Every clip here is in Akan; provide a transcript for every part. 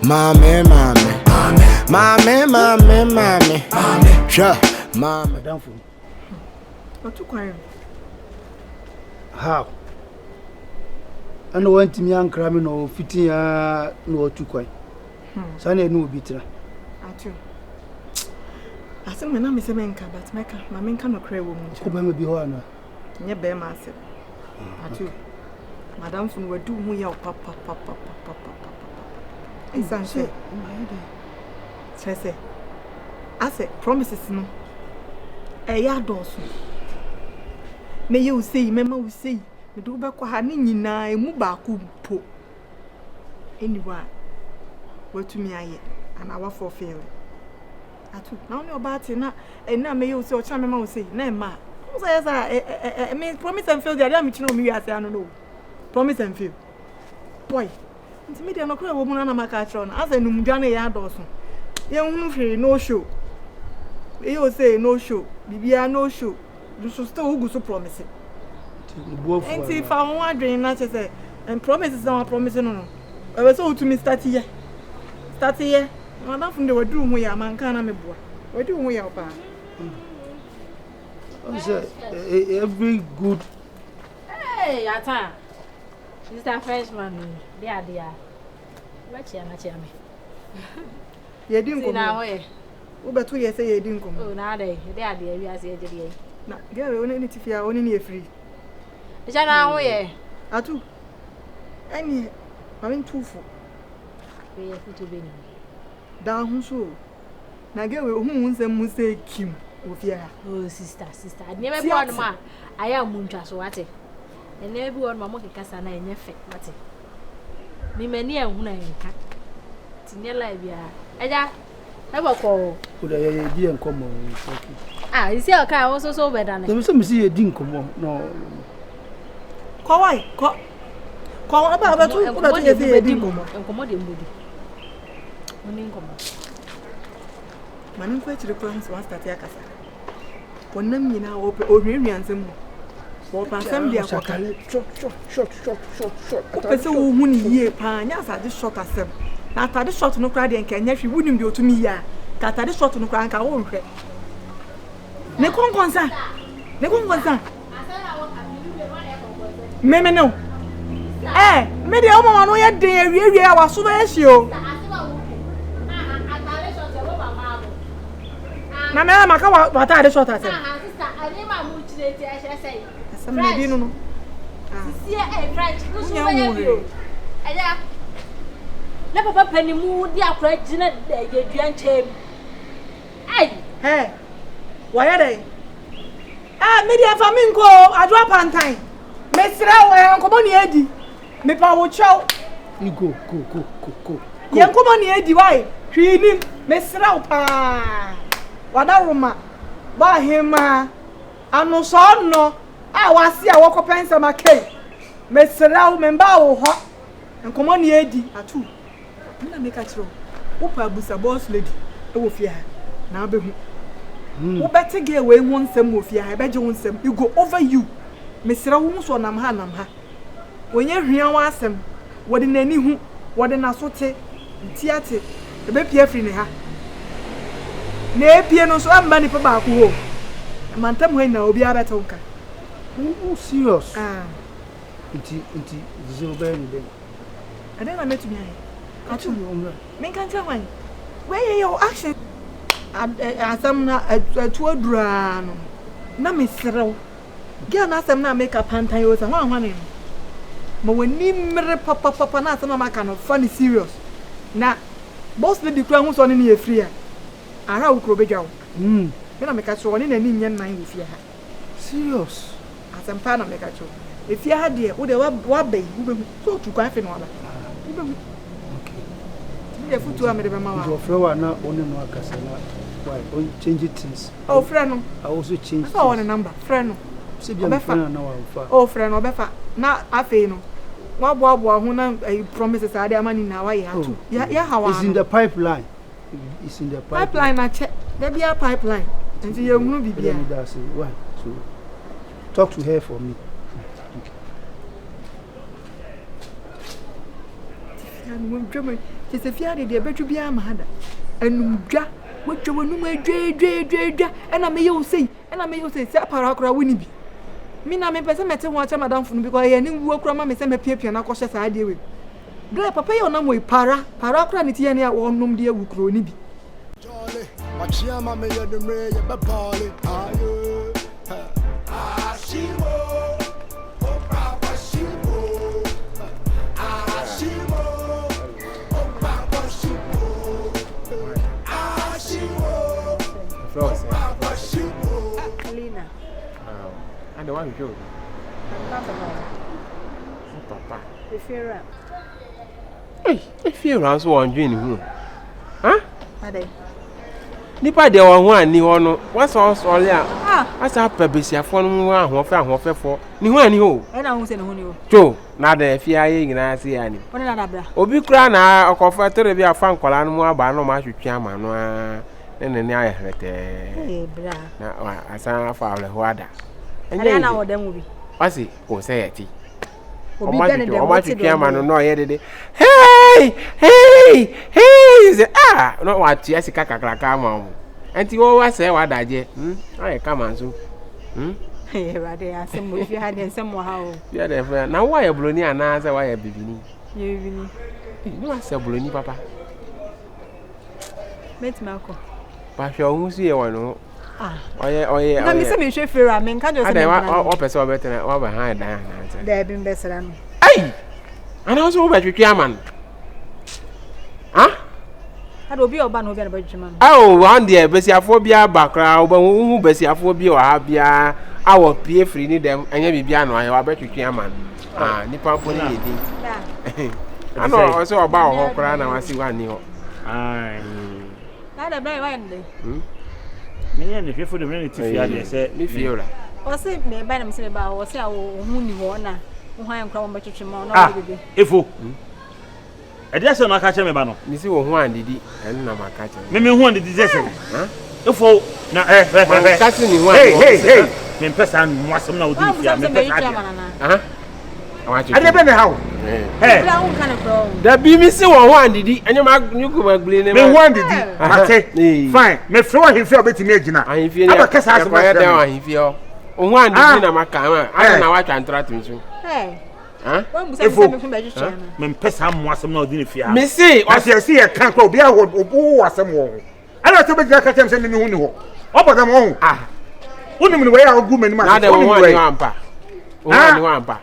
Mame, sure, mama. Down for What to cry? How? I know one to me and cramming or fitting no too quite. Sunday no bitter. At you. I said, my name is Menka, but my men cannot cry woman. Could be one. Near bear myself. At you. Madame from where do we out, papa. It's answer. Say, I said, promises no. A yard or so. May you say, Mamma will say, the do back honey, I move back, po. Anyway, what to me, I and our for failing. I took now about it, and now may you say, Chamma will say, Nema. I mean, promise and feel the other, which know me as I don't know. Promise and feel. Boy, it's me, they're not a woman on my catron, as I know Johnny Yard or so. Young no show. You say no show, Bibia no show. You should still go so promising. And if I'm wondering, not to say, and promises are promising. No, I was told to me start here. Madame from the room where a man can't be boy. What do we have? Every good. Hey, Ata. This is freshman. Dear. What's your match? You didn't come away. Over 2 years, you didn't come. Oh, now they are dear. We are saying, now, girl, only if you are only free. Is that now? I do. I mean, I'm too full. We have to be down so. Now, girl, who wants them must say Kim with ya. Oh, sister. I never bought ma. I am Muncha, so what? And everyone, Mamma Cassana, and your fat, what? Me many a woman cat. Near Libya. I will call. Could I be and come on? Ah, you see, a car also so bad. There was some see a dink come on. No. Call about 2 years a dink and commodity body. Manin quite requires one that Yakasa. When them you now open Orians and more. Assembly of short. So, who ye panyas at this short as them. Not at the short no cry and can if you wouldn't go to me ya. Cat at the short no crank our own. Necon concern. Meme no. Eh, maybe I'm on way a day, we are so ratio. Mamma, my what are the short as them? Some lady no. See a French. Never penny mood, dear President, they drank him. Hey, why are they? Ah, media flamingo, I drop on time. Mr. Uncle Money Eddie, me power chow. You go. Young Commonly Eddie, why? She him, Mr. Pa. What a woman. By him, I'm no son, no. I was see a walk up and some cake. Mr. Member, hot. And Commonly Eddie, are two. I make a show. Opa Busa boss lady, oh, fear. Now be who better get away once some of you. I bet you want some. You go over you. Mr. Woons or Namha. When you hear was them, what in any who, what in a sote, theatre, the baby free her. Nay, piano so I'm money for back home. A mantam when now be a better. Oh, serious. Ah, it is over. I never met me. I told you, make can't tell when. Where your action? As I'm not a 2 drano. No, Mr. Girl, as I'm not make up pantai was a one. But when you papa, not some kind of funny serious. Now, both lady crowns on any free. I have to be go. When I make a show in an Indian mind with you. Serious. As I'm pan make a show. If you had dear, would a wabby, so to coffin one. Okay. Foot to a mamma. Flower now only no casala. Why? Change it things. Oh, friend. I also change. I want a number. Friend. Oh, friend, or better. Not a fano. What who promises I am money now? I have to. Yeah, how it's in the pipeline. It's in the pipeline. I check. There be a pipeline. And you will be there. Why? So talk to her for me. Tese fia de betwu bia ma hada. Enumdwa, wetwa wonum adwa. Ena me ye wo sei, se para akora woni bi. Me na me pese mete ho acha madam funu because ye ni wuo kura ma me se me piapia na kɔhye saa de we. Bre papa ye onam we para akora ne tie ne a wonum de awu kuro ni bi. Jolly, Machiama me ya de me ya be party. Ayo. Ashimo. Oh papa shimo. Ashimo. Oh papa shimo. Ashimo. Flowers. Papa shimo. Alina. And the one you showed. Papa. The fear. Hey, if you're around so on Jane, huh? Ade. Nipa de one ni hono. What's all sorry? What's up, Babysia for one who found for ni one you. Ena hu se ne hu ni o. Joe, now the fear in I see any. Wona na dabra. Obi kra na okofatere bi afan kwala no mu aba no ma hwetwe ama no a ne ne aye hrete. Eh bra. Na asan afa ole ho ada. Ade na wo dem obi. Wasi o say yeti. Obi gane dem o ma hwetwe ama no ye dede. Hey! Say no wa tia sika kakraka ama o. Enti wo wa say wa daje. Aye kama nso. Eh bade asem mo fi ha de nsem wa ha o. Ya de fa na wa ye bloni ana say wa ye bibini. Ye bibini. Ni wa say bloni papa. Metimako. Pa hwe hu si ye wono. Oye. Na mi se me hwe fera me nka jo se me. Ada wa pese obetene wa ba han dan na ase. Da bi mbesra no. Ai! Ana so ba twetwe aman. Ha? Ada obi oba na obi na ba twetwe man. Oh, one day besiafo bia bakra oba hu besiafo bia wa bia awo pie free ni dem anya bibia no aye wa ba twetwe aman. Nipa ko ni yedi. Da. Ano o so oba ho kra na wasi wani ho. Ai. Da bra wa nde. Me ye ne hwefo de me ne tifia de se mi fiora. O se me ba na me se ba o se a wo hu ni wo na. Wo han kra wo ba twetwe man na wo bebe. Efo. Ede se no aka che me ba no. Mi si wo hu andidi en na maka che. Me hu andidi se se. Efo na kasi ni hu hey. Me pesa no asem na wo di fia me pesa. Ade be ne hawo. Bra hu kan kra. Da bi mi si wo hu andidi enye ma nyuko magbele ne. Me hu andidi. Ate. Fine. Me fro ahimfi obetimi agina. Ahimfi ne. Aba kasa asem na da ahimfi o. Hu andidi na maka ma. Ana na wa twantra tunsu. Wa musa me fu ba twetwe na. Me pesa mo asem na wo di fia. Me si o se ye kan kra obi a wo asem wo. Ana to be gina ka tem se me hu ni ho. Oboda mo ho. Wonim ni we a ogu mani ma. Na da wo ni wampa. Wo ni wampa.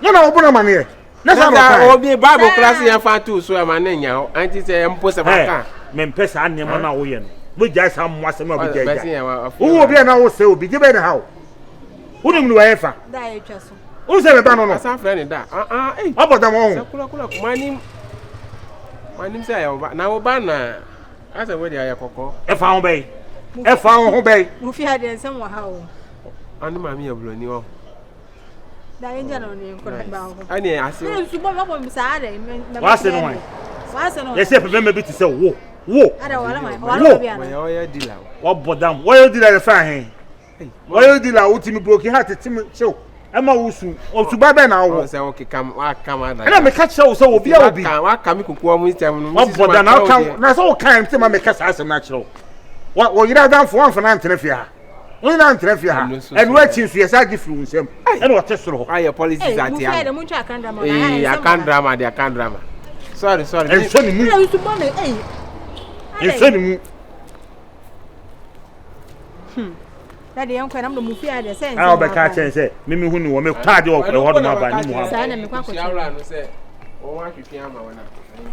Na obuna mane. Na sa no obi bible class ya fa tu so ma na nya o anti se mpo se baka me mpesa anema na wo ye no bo jai sa mo asem obi jai wo obi na wo se obi je be ne hawo wonim ni we fa Da ye twa so wo se me ba no no asa friend da eh oboda mo ho kula manim se ya oba na oba na asa we dia ya kokko e fa ho be mo fi ha de nsem wa ha o anu ma mi ya bloni o da yenja no ni ko ba ho ani ase ni su bo mo sa de wa se no wan wa se no ye se pe me bi ti se wo ada wala mai wala bi ana wo ya dila wo bodam wo ya dila fa hen wo ya dila wo ti mi broken heart ti mi chew e ma wo su o su ba be na wo se o ke kam wa kam da na me ka chew so obi a obi wa kam kuku mu system no wo bodam na kan na so kan ti ma me ka sa asem na chew wo yira dan fo anfa na ntene fia we na ntrefi ha and we chin so yesa give you nsem and what tesoro aye policies at ya mu twa kan drama na ya kan drama sorry and so ni mu na su bo me and so ni mu Daddy yan kwa namdo mu fi ade sense ah obeka chen se mimi hu ni wo me kaade wo kre ho do ma ba ni mu ha sa na me kwa si awra no se o wa hwehwe ama wona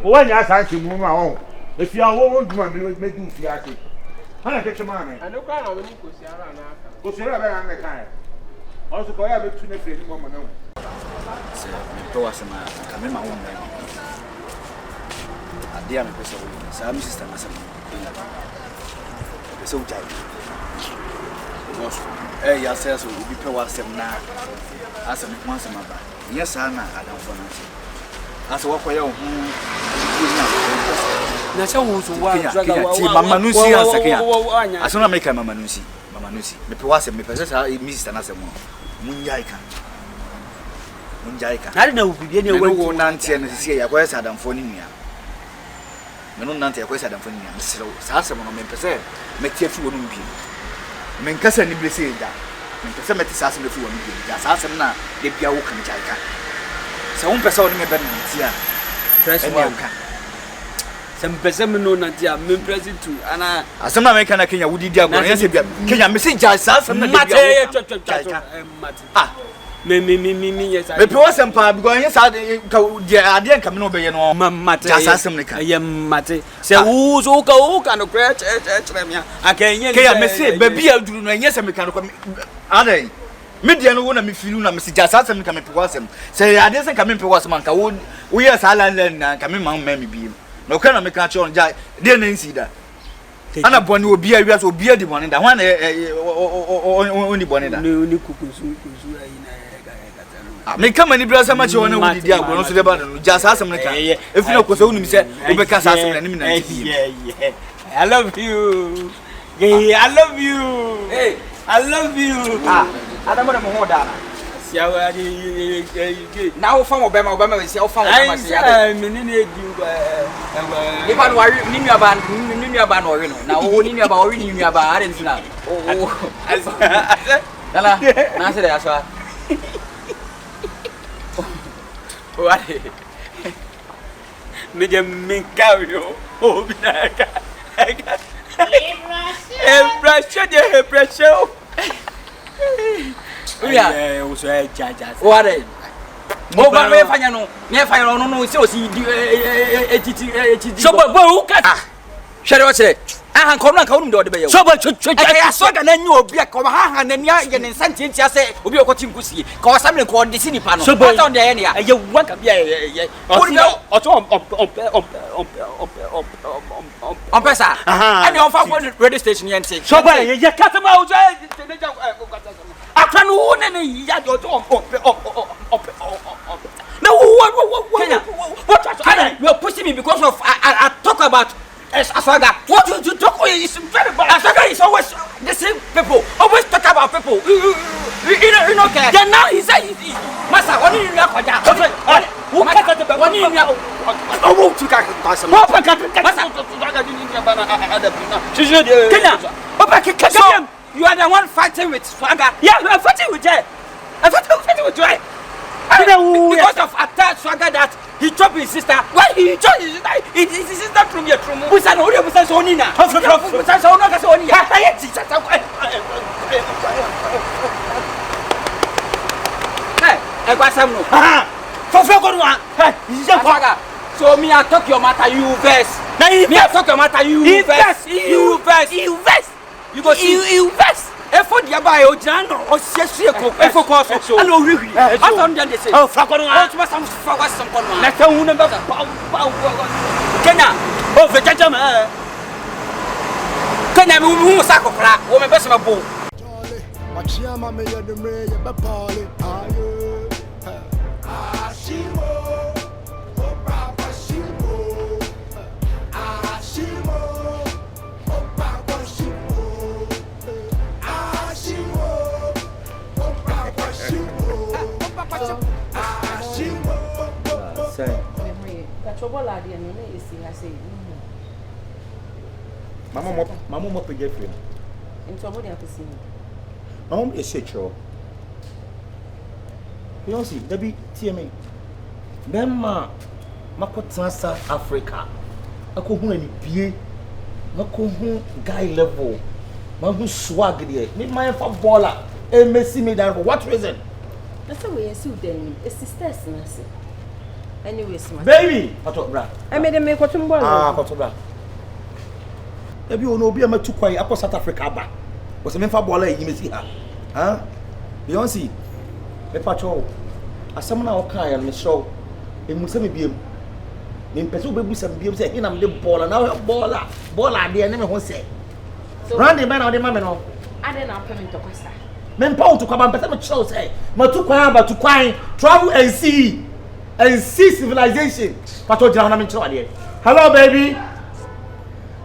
o wa nya sa nchi mu ma wo e fi awo wo duma me du fi ake ana ke chema me anu kwa na we ni ko si awra na aka ko si ra be na ne kan o so ko ya be tu ne fre ni mo mo na wo se me to asema ka me ma wo na adia me pesa wo sa mi sister na asema pesa wo jai boss ya say so obi pe wa asem na asem ko asema ba yes ana adam for na asa wo koya wo hu na se wo so wa ti mama nusi asake asona make mama nusi me pe wa asem me pesa sa mi sister na asem munjai ka na de na wo bibie ne wo na ntie no sisi ya koya sa adam for ni nua me no nante e kwesa adamfo ni am serew saa asem no me pese me tie fi wonu bi me nkasa ni blese da me pese me tie saa asem fi wonu bi ja saa asem na de bia wo kan jaika se won pese wonu me be no tie a fresh one some person no na dia me present to ana asem na me kana Kenya wudi dia go yesi bia Kenya me se ja saa asem na de bia ah me yes me pe wasem pa because yesi dia ade nka me no be ye no mate ja saa asem ne ka ye mate se wo so ka no kra chere me akenye Kenya me se be bia duru no yesi me ka no ade me dia no wo na me filu na me se ja saa asem ne ka me pe wasem se ade se ka me pe wasem anka wo yes ala na ka me ma me bi no kana me ka chon ja de na nsi da ana boni obi a wiase obi a di boni da hwan oni boni da ni kukusu ayi na me kama ni brasa ma che wona wudi di agbo no so de ba no ja sa asem ne ka efi na ko so wonu mi se obeka sa asem na ni mi na ti I love you I love you hey I love you ada mo na mo ho da na siawa na wo fa mo be ma we sia wo fa mo ma sia ai me ni di ni ba no wari ni nua ba no wari no na wo ni nua ba wari ni nua ba are nsina dala na se da so what me de min kawo obi na ka pressure de pressure oya o so e jaja what mo ba me fanya no se o si etiti so bo who ka hwere o kire aha nko no anka wonu de ode be ye so bo ya so ga na nyi obi a ko ha na nia ye ne nsantie ntia se obi okoti nkusie ka o samle nko de sini pa no ata on de ye ne ya ye wanka bia ye on pesa ani on fa ko radio station ye nti so bo ye katama o so atwa no ne ya do no what you are pushing me because of I talk about Asaga. What you talk is very bad. Asaga is always the same people. Always talk about people. You know care. Then now he said, Masa, what did you know? Who cut the one in your oh, to cut Masa. Kenya, you are the one fighting with Swagger. Yeah, we are fighting with her. I'm fighting with her. Because of attack Swagger that he chopped his sister. Why he chopped his sister? His sister from your room. Busa no, busa sonina. Busa sona ka sonia. Hey, I got some no. For good one. Hey, Swagger. So me I talk your matter, you verse. Me I talk your matter, you verse. You verse. You go see. You verse. Efo dia ba e o jano o siesie ko efo ko so ana o hwi asa on dia dey say oh fa ko no o tuma sam fa ko sam ko no na ta hu na ba Kenya o fe chacha ma Kenya mi hu sa ko kra o me be se ma bo Machiyama me ya de me ya be pale ayo ashimo o papa shimo ashimo o papa shimo ashimo o papa shimo say Kachobola de no na esi ha say Mama mo pege free. into mo de apesi ni Mama e secho. You see, Debbie TMA. Bemma makotsa South Africa. Ako hu ani bie. Mako hu guy level. Ma hu swag there. Me my fa baller. E mesi me that for what reason? na say we esi udan e sisters na say anyway smart Baby, pato bra. I made them make cotton ball Pato bra. Debbie ono obi ama tukwai akọ South Africa ba. O se me fa baller yi mesi ha. Huh? Beyonce. Me pato. Asam na o kan ya me show. E mu se me biem. Me pese obebu sam biem se hina me de baller na baller de ne me ho se. Randy man na de ma me no. ade na payment to kwasa Men pound to come and better show say, Matukwan, but to quine, travel and see civilization. Pato Jana Mincho. Hello, baby.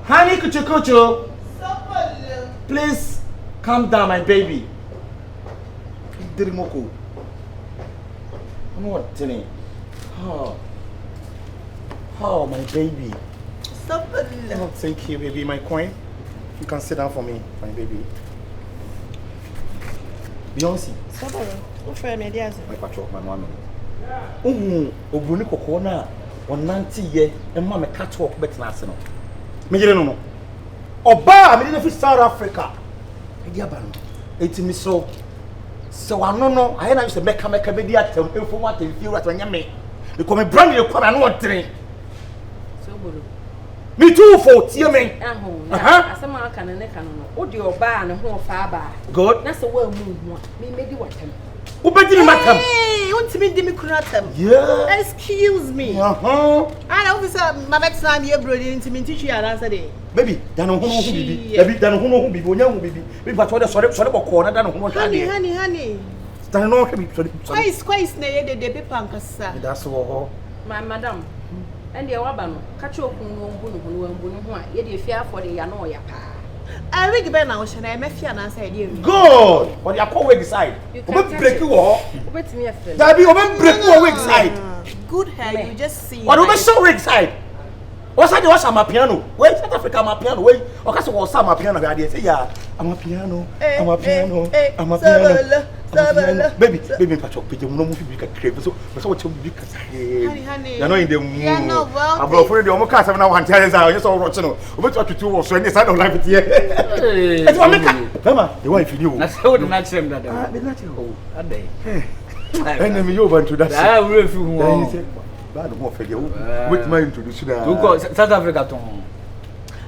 Honey, kuchu. Please calm down, my baby. Dirimoko. I'm not telling. Oh, my baby. Stop it. Oh, thank you, baby, my queen. You can sit down for me, my baby. Beyonce. Stop it. What for me, dear? My patrol, my mom. Obruni kokona, 90 years, and mamma catch walk better than Arsenal. Me, you know. Oba, I mean, if South Africa. It's me so. So I don't know. I used to make a media tell me for what you feel at when you make. You come and brand new come and what drink. So good. Me too for tear me. I some man can and can. What do your bar and home far bar? Good. That's the way move. Me maybe what time. Who bet you matter? Hey, you want to meet Demi Kuratem? Yeah. Excuse me. I officer, my next time you're brooding to me teach you answer day. Baby, dan who be. Baby, dan who be. Wonya who be. Baby, but what sorry corner dan who. Honey. Dan no be sorry. Quite na ye de be pankasa. That's all. My madam. And the wabano. Catch your bunu a ye de fear for the yano ya pa. I rig ben now shall I make you answer you. Good. What you call wig side? Obe break you all. Wait me a friend. That be obe break you wig side. Good hair, you just see. What obe show wig side? What's that? What's my piano? Wait, South Africa, my piano. Wait, okay, so what's my piano? I say, yeah, I'm a piano. Baby, Patrick, you know, you can crave. So what you be? Honey, you're not in the mood. Yeah, no, well, I'm afraid the almost have now 1 years out. You're so rotten. What you do was when you start life with you. It's one make. Mama, the wife you. That's how the natural that. Ah, the natural. A day. And you over to that. I will feel bad more for you. With my introduction. South Africa.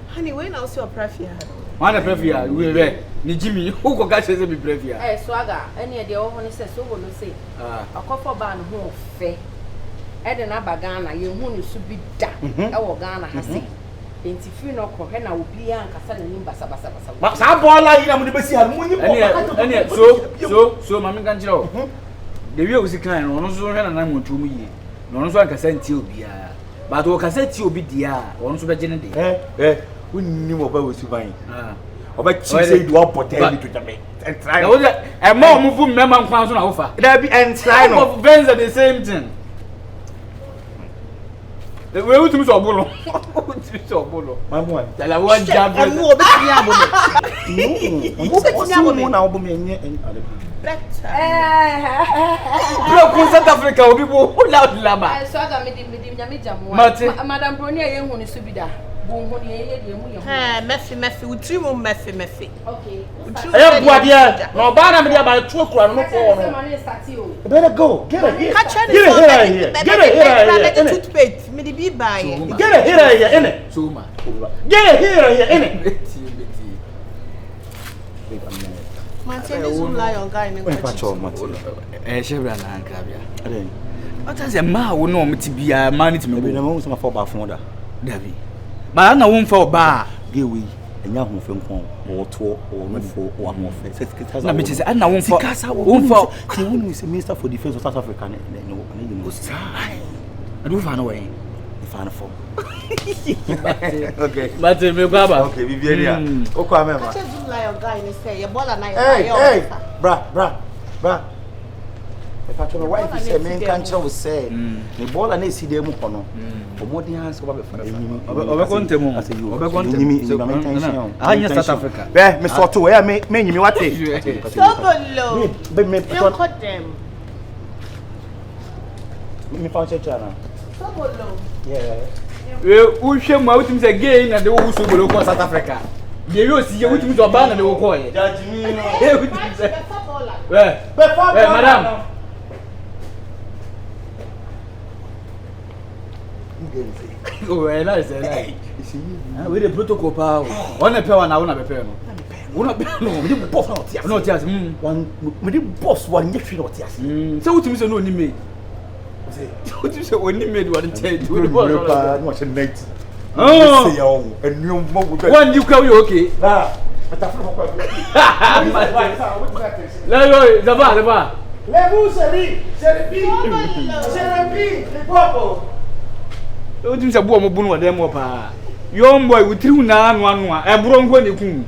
Honey, when I was your prefer. One a prefer, we were. Ni Jimmy, who go catch me prefer. Eh, swagger, any of the old one says so will say. A copper ban home fair. Eden Abagana, you who should be done. Our Ghana has seen. Ain't if you know, Kohena will be young, Cassan and Bassa. But some boy like him with the Bessie and so, Mamma Ganjo. The real was a kind, no so and I want to me. No one can send you be but who can send you be dear, one so beginning. We knew about was buying. But she said you are potential to the and try. And more move member pounds on offer. There be and try of friends are the same thing. The way to so bolo. My boy, tell I want job. And more South Africa people who loud lama. So I got Madam Bronia, who is to be there. Messy, we trim on messy. Okay. I am what dear. No, Banam about 2 o'clock. No, better go. Get it here. Get it here. Toothpaste. Me the be by. Get it here in it. Suma. Get it here in it. Zoom lion guy in the Chevron and Crabia. What does a man who know me to be a man to me? No one for bar from Davy. But I know one for bar. Give we a young film or 2 or 4 or more face. I know one for Casa, one for who is a minister for defense of South Africa. I do find a way. Find for. Okay, but okay, we very here. Okay, remember. Zoom lion guy and say your ball and hey, bra. If I tell my wife, say, men can't show say, the ball and they see them up on. For more than hands, over I am South Africa. There, Miss Otto, where may you what? Stop low. But me cut them. Me found your channel. Stop low. Yeah. We share my teams again and the who so go South Africa. You see you to ban and they will call it. Judge me. Where, madam. Oh, nice. With the protocol power. One a pair and I want to prepare. One be boss not yes. One we boss one if you not yes. So what you say no ni me. What you say when you made one tell you watch a night. Oh, and you one you call you okay. But the bar. Levou Sherry, Popo. O ti se bo mo bunu wa dem wo pa. Young boy with 3 na anu anu a e bro ngwa ne kun.